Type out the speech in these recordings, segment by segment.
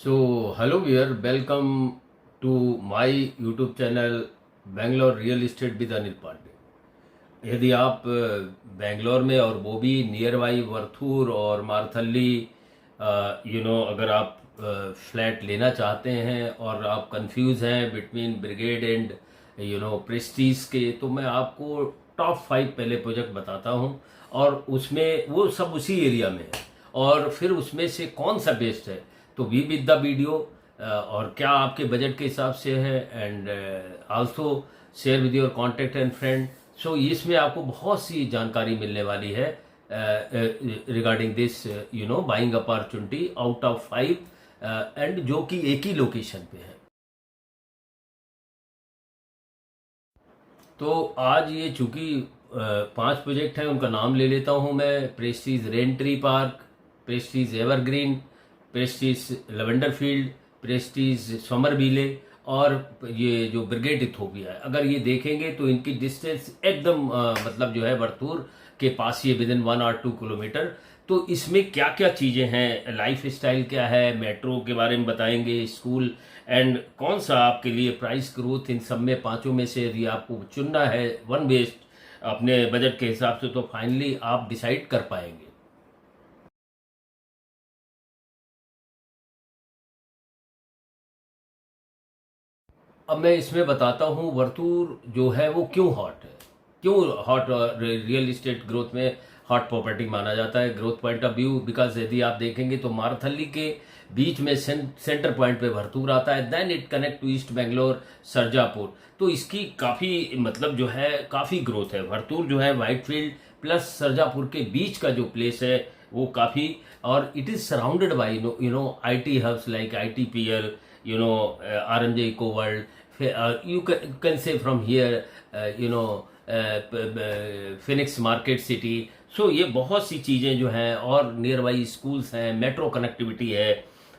Hello dear, welcome to my YouTube channel Bangalore real estate with Anil Pandey. यदि आप बेंगलोर में और वो भी नियर बाई वर्थूर और मारथली अगर आप फ्लैट लेना चाहते हैं और आप कंफ्यूज हैं बिटवीन ब्रिगेड एंड प्रेस्टीज के, तो मैं आपको टॉप 5 पहले प्रोजेक्ट बताता हूं। और उसमें वो सब उसी एरिया में है, और फिर उसमें से कौन सा बेस्ट है। तो वी विद द वीडियो, और क्या आपके बजट के हिसाब से है, and also share with your contact and friend. So इसमें आपको बहुत सी जानकारी मिलने वाली है regarding this buying opportunity out of 5, and जो कि एक ही लोकेशन पे है। तो आज ये चूंकि 5 प्रोजेक्ट हैं, उनका नाम ले लेता हूं मैं। Prestige Raintree Park, Prestige Evergreen, Prestige Lavender Field, Prestige Somerville, और ये जो ब्रिगेड इथोपिया है। अगर ये देखेंगे तो इनकी डिस्टेंस एकदम मतलब जो है वर्तूर के पास, ये विद इन 1 और 2 किलोमीटर। तो इसमें क्या क्या चीज़ें हैं, लाइफ स्टाइल क्या है, मेट्रो के बारे में बताएंगे, स्कूल, एंड कौन सा आपके लिए प्राइस ग्रोथ, इन सब में पांचों में से यदि आपको चुनना है वन बेस्ट अपने बजट के हिसाब से, तो फाइनली आप डिसाइड कर पाएंगे। अब मैं इसमें बताता हूँ वर्तूर जो है वो क्यों हॉट है, क्यों हॉट रियल इस्टेट ग्रोथ में हॉट प्रॉपर्टी माना जाता है growth point of view. Because यदि आप देखेंगे तो मारथली के बीच में सेंटर पॉइंट पे भरतूर आता है, then it connect to east Bangalore Sarjapur. तो इसकी काफ़ी मतलब जो है काफ़ी ग्रोथ है। भरतूर जो है वाइटफील्ड प्लस सरजापुर के बीच का जो प्लेस है वो काफ़ी, और it is surrounded by IT hubs like ITPL, RMJ Eco World. You can say from here, Phoenix Market City. So ये बहुत सी चीज़ें जो हैं, और नियर बाई स्कूल्स हैं, मेट्रो कनेक्टिविटी है।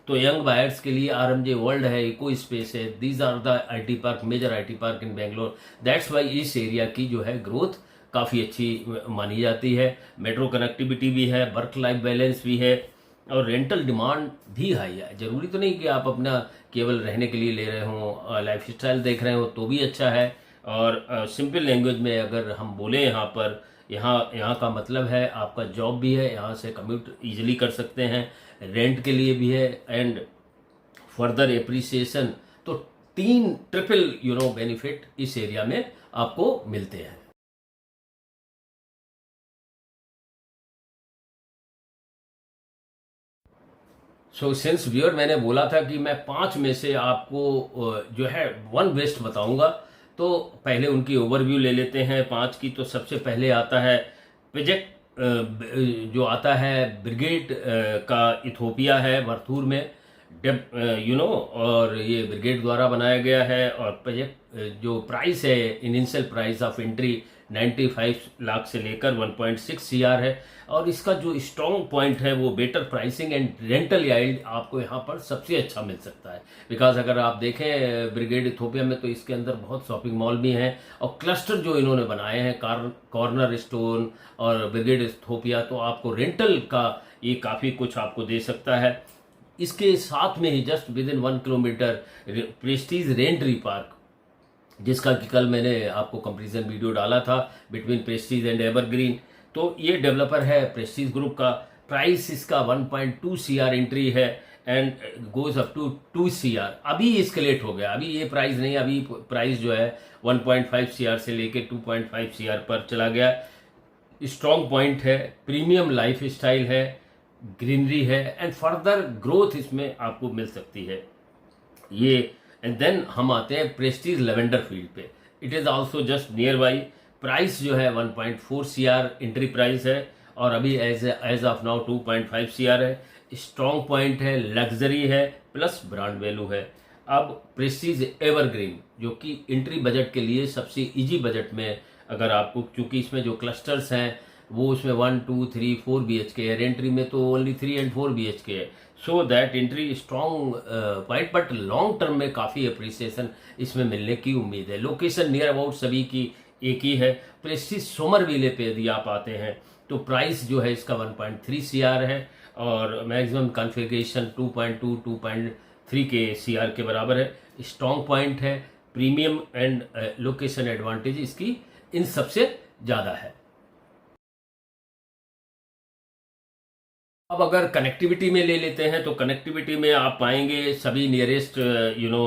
तो यंग बायर्स के लिए RMJ वर्ल्ड है, इको स्पेस है। These are the IT park, major IT park in Bangalore. That's why इस एरिया की जो है ग्रोथ काफ़ी अच्छी मानी जाती है। मेट्रो कनेक्टिविटी भी है, वर्क लाइफ बैलेंस भी है, और रेंटल डिमांड भी हाई है। जरूरी तो नहीं कि आप अपना केवल रहने के लिए ले रहे हो, लाइफ स्टाइल देख रहे हो तो भी अच्छा है। और सिंपल लैंग्वेज में अगर हम बोलें यहाँ पर, यहाँ यहाँ का मतलब है आपका जॉब भी है, यहाँ से कम्यूट इजीली कर सकते हैं, रेंट के लिए भी है, एंड फर्दर एप्रिसिएशन। तो 3 ट्रिपल बेनिफिट इस एरिया में आपको मिलते हैं। सो सिंस व्यूअर, मैंने बोला था कि मैं 5 में से आपको जो है वन बेस्ट बताऊंगा। तो पहले उनकी ओवरव्यू ले लेते हैं 5 की। तो सबसे पहले आता है प्रोजेक्ट जो आता है ब्रिगेड का इथोपिया है वर्थूर में। और ये ब्रिगेड द्वारा बनाया गया है। और प्रोजेक्ट जो प्राइस है, initial price of entry 95 lakh से लेकर 1.6 CR है। और इसका जो स्ट्रॉन्ग पॉइंट है वो बेटर प्राइसिंग एंड रेंटल याइल्ड आपको यहाँ पर सबसे अच्छा मिल सकता है। बिकॉज अगर आप देखें ब्रिगेड इथोपिया में, तो इसके अंदर बहुत शॉपिंग मॉल भी हैं, और क्लस्टर जो इन्होंने बनाए हैं कॉर्नर स्टोन और ब्रिगेड इथोपिया, तो आपको रेंटल का ये काफ़ी कुछ आपको दे सकता है। इसके साथ में ही just within 1 kilometre Prestige Raintree Park, जिसका कि कल मैंने आपको कंपैरिजन वीडियो डाला था बिटवीन प्रेस्टीज एंड एवरग्रीन। तो ये डेवलपर है प्रेस्टीज ग्रुप का। प्राइस इसका 1.2 CR एंट्री है, and goes up to 2 CR। अभी एस्केलेट हो गया, अभी ये प्राइस नहीं, अभी प्राइस जो है 1.5 CR से लेके 2.5 CR पर चला गया। स्ट्रॉन्ग पॉइंट है, प्रीमियम लाइफ स्टाइल है, ग्रीनरी है, एंड फर्दर ग्रोथ इसमें आपको मिल सकती है ये। एंड देन हम आते हैं प्रेस्टीज लेवेंडर फील्ड पे। It is also just near by. Price जो है 1.4 CR एंट्री प्राइस है, और अभी एज ऑफ नाउ 2.5 CR है। स्ट्रॉन्ग पॉइंट है, लग्जरी है, प्लस ब्रांड वैल्यू है। अब प्रेस्टीज एवरग्रीन, जो कि एंट्री बजट के लिए सबसे इजी बजट में, अगर आपको, क्योंकि इसमें जो क्लस्टर्स हैं वो उसमें 1, 2, 3, 4 BHK है। एंट्री में तो ओनली 3 and 4 BHK है। So that entry strong point, but long term में काफ़ी अप्रिसिएशन इसमें मिलने की उम्मीद है। लोकेशन नियर अबाउट सभी की एक ही है। प्रेस्टीज सोमरविले पे यदि आप आते हैं, तो प्राइस जो है इसका 1.3 CR है, और मैक्सिमम कॉन्फ़िगरेशन 2.2, 3 के CR के बराबर है। स्ट्रॉन्ग पॉइंट है, प्रीमियम एंड लोकेशन एडवांटेज इसकी इन सबसे ज़्यादा है। अब अगर कनेक्टिविटी में ले लेते हैं तो कनेक्टिविटी में आप पाएंगे सभी नियरेस्ट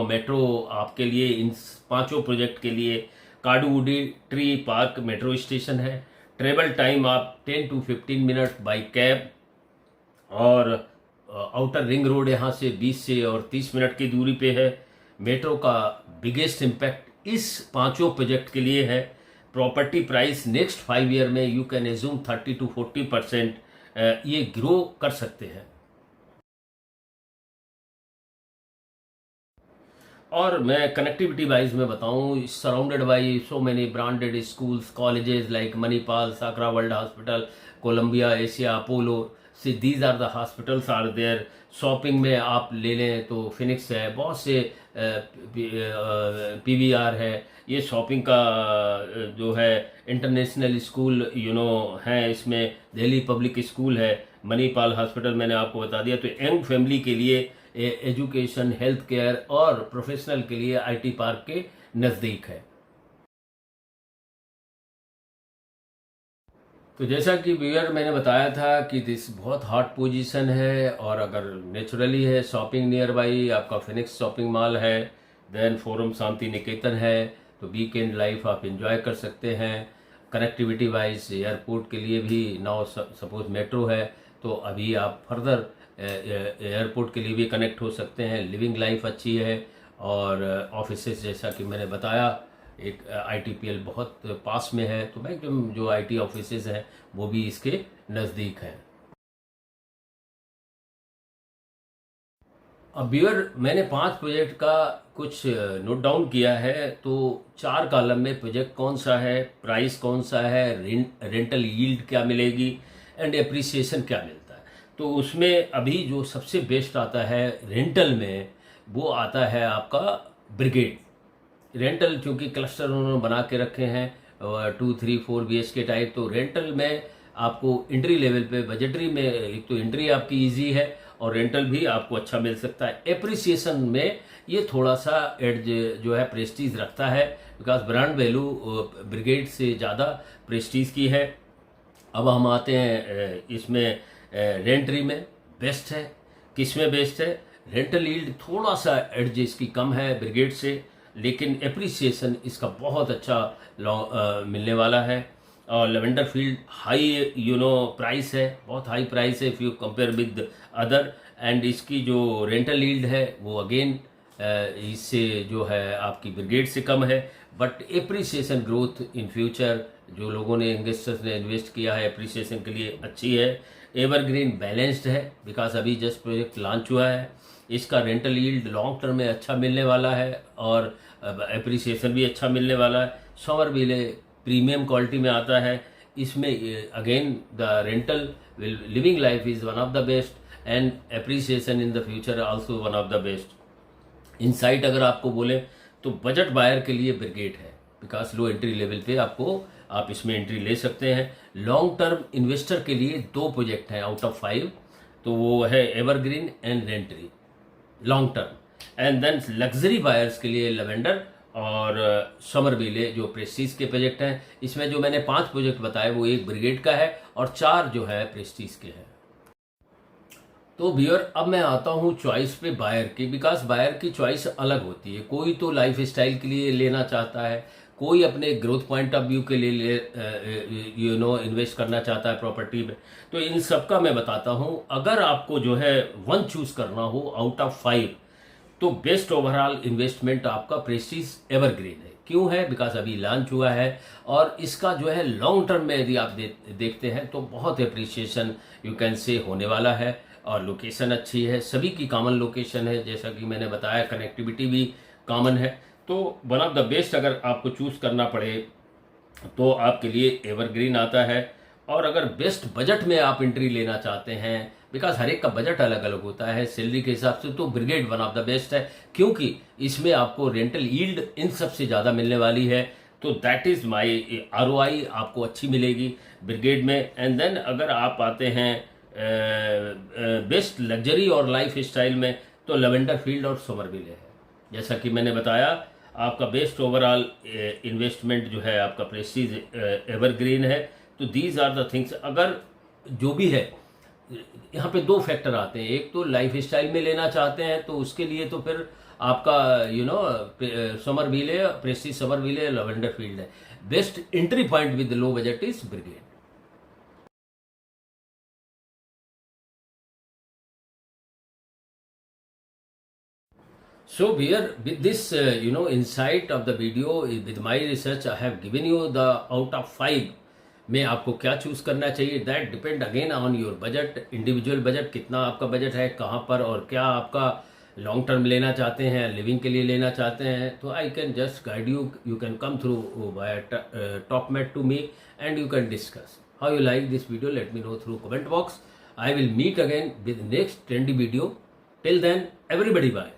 मेट्रो आपके लिए इन पांचों प्रोजेक्ट के लिए काडुवुडी ट्री पार्क मेट्रो स्टेशन है। ट्रेवल टाइम आप 10 to 15 मिनट बाई कैब, और आउटर रिंग रोड यहाँ से 20 से और 30 मिनट की दूरी पे है। मेट्रो का बिगेस्ट इम्पैक्ट इस पांचों प्रोजेक्ट के लिए है। प्रॉपर्टी प्राइस नेक्स्ट 5 ईयर में यू कैन एज्यूम 30 to 40% ये ग्रो कर सकते हैं। और मैं कनेक्टिविटी वाइज में बताऊं, surrounded by so many branded schools colleges like Manipal, Sakra world hospital, Columbia, Asia, Apollo, से these are the hospitals are there. Shopping में आप ले लें तो फिनिक्स है, बहुत से PVR है। ये शॉपिंग का जो है इंटरनेशनल स्कूल है, इसमें दिल्ली पब्लिक स्कूल है, मणिपाल हॉस्पिटल मैंने आपको बता दिया। तो यंग फैमिली के लिए एजुकेशन, हेल्थ केयर और प्रोफेशनल के लिए IT पार्क के नज़दीक है। तो जैसा कि व्यूअर मैंने बताया था कि दिस बहुत हॉट पोजीशन है, और अगर नेचुरली है शॉपिंग नियर बाई, आपका फिनिक्स शॉपिंग मॉल है, देन फोरम शांति निकेतन है, तो वीकेंड लाइफ आप एंजॉय कर सकते हैं। कनेक्टिविटी वाइज एयरपोर्ट के लिए भी नाउ सपोज मेट्रो है, तो अभी आप फर्दर एयरपोर्ट के लिए भी कनेक्ट हो सकते हैं। लिविंग लाइफ अच्छी है, और ऑफिसेस जैसा कि मैंने बताया, एक ITPL बहुत पास में है, तो मैक्सिमम जो IT ऑफिसेज हैं वो भी इसके नज़दीक हैं। अब व्यूअर मैंने 5 प्रोजेक्ट का कुछ नोट डाउन किया है, तो 4 कॉलम में प्रोजेक्ट कौन सा है, प्राइस कौन सा है, रेंटल यील्ड क्या मिलेगी, एंड एप्रिसिएशन क्या मिलता है। तो उसमें अभी जो सबसे बेस्ट आता है रेंटल में, वो आता है आपका ब्रिगेड रेंटल। क्योंकि क्लस्टर उन्होंने बना के रखे हैं 2, 3, 4 BHK टाइप, तो रेंटल में आपको एंट्री लेवल पे बजटरी में एक तो एंट्री आपकी इजी है, और रेंटल भी आपको अच्छा मिल सकता है। एप्रिसिएशन में ये थोड़ा सा एडज जो है प्रेस्टीज रखता है, बिकॉज ब्रांड वैल्यू ब्रिगेड से ज़्यादा प्रेस्टीज की है। अब हम आते हैं इसमें रेंट्री में बेस्ट है, किस में बेस्ट है। रेंटल यील्ड थोड़ा सा एडज इसकी कम है ब्रिगेड से, लेकिन एप्रिसिएशन इसका बहुत अच्छा मिलने वाला है। और लेवेंडर फील्ड हाई प्राइस है, बहुत हाई प्राइस है if you compare with other, and इसकी जो रेंटल यील्ड है वो अगेन इससे जो है आपकी ब्रिगेड से कम है। But appreciation growth in future जो लोगों ने इन्वेस्टर्स ने इन्वेस्ट किया है एप्रिसिएशन के लिए अच्छी है। एवरग्रीन बैलेंस्ड है, बिकॉज अभी जस्ट प्रोजेक्ट लॉन्च हुआ है। इसका रेंटल यील्ड लॉन्ग टर्म में अच्छा मिलने वाला है, और एप्रिसिएशन भी अच्छा मिलने वाला है। समरविले प्रीमियम क्वालिटी में आता है। इसमें again the rental living life is one of the best, and appreciation in the future also one of the best. Insight अगर आपको बोले तो बजट बायर के लिए ब्रिगेड है, बिकॉज लो एंट्री लेवल पे आप इसमें एंट्री ले सकते हैं। लॉन्ग टर्म इन्वेस्टर के लिए 2 प्रोजेक्ट हैं आउट ऑफ 5, तो वो है Evergreen and Raintree long term. And then luxury buyers के लिए लेवेंडर और समरविले जो प्रेस्टीज के प्रोजेक्ट हैं। इसमें जो मैंने 5 प्रोजेक्ट बताए वो 1 ब्रिगेड का है और 4 जो है प्रेस्टीज के हैं। तो व्यूअर अब मैं आता हूँ चॉइस पे बायर की, बिकॉज बायर की चॉइस अलग होती है। कोई तो लाइफ स्टाइल के लिए लेना चाहता है, कोई अपने ग्रोथ पॉइंट ऑफ व्यू के लिए इन्वेस्ट करना चाहता है प्रॉपर्टी में। तो इन सब का मैं बताता हूँ। अगर आपको जो है 1 चूज करना हो आउट ऑफ 5, तो बेस्ट ओवरऑल इन्वेस्टमेंट आपका प्रेस्टीज एवरग्रीन है। क्यों है? बिकॉज अभी लॉन्च हुआ है, और इसका जो है लॉन्ग टर्म में यदि आप देखते हैं तो बहुत एप्रिसिएशन यू कैन से होने वाला है, और लोकेशन अच्छी है, सभी की कॉमन लोकेशन है। जैसा कि मैंने बताया कनेक्टिविटी भी कॉमन है। तो वन ऑफ द बेस्ट अगर आपको चूज करना पड़े तो आपके लिए एवरग्रीन आता है। और अगर बेस्ट बजट में आप एंट्री लेना चाहते हैं, बिकॉज हर एक का बजट अलग अलग होता है सैलरी के हिसाब से, तो brigade one of the best है, क्योंकि इसमें आपको रेंटल यील्ड इन सबसे ज़्यादा मिलने वाली है। तो दैट इज़ माई ROI आपको अच्छी मिलेगी ब्रिगेड में। एंड देन अगर आप आते हैं बेस्ट लग्जरी और लाइफ स्टाइल में, तो लेवेंडर फील्ड और सोमरविले है। जैसा कि मैंने बताया, आपका बेस्ट ओवरऑल इन्वेस्टमेंट जो है आपका प्रेस्टीज एवरग्रीन है। तो दीज आर द थिंग्स। अगर जो भी है, यहाँ पे दो फैक्टर आते हैं। एक तो लाइफ स्टाइल में लेना चाहते हैं तो उसके लिए तो फिर आपका Somerville, Prestige Somerville, Lavender Field है। Best entry point with low budget is Brigade. So here with this insight of the video, with my research I have given you the out of 5 में आपको क्या choose करना चाहिए। That depend again on your budget, individual budget, कितना आपका budget है, कहाँ पर और क्या आपका लॉन्ग टर्म लेना चाहते हैं, लिविंग के लिए लेना चाहते हैं। तो I can just guide you, you can come through by Topmate to me and you can discuss how you like this video. Let me know through comment box. I will meet again with next trendy video. Till then, everybody bye.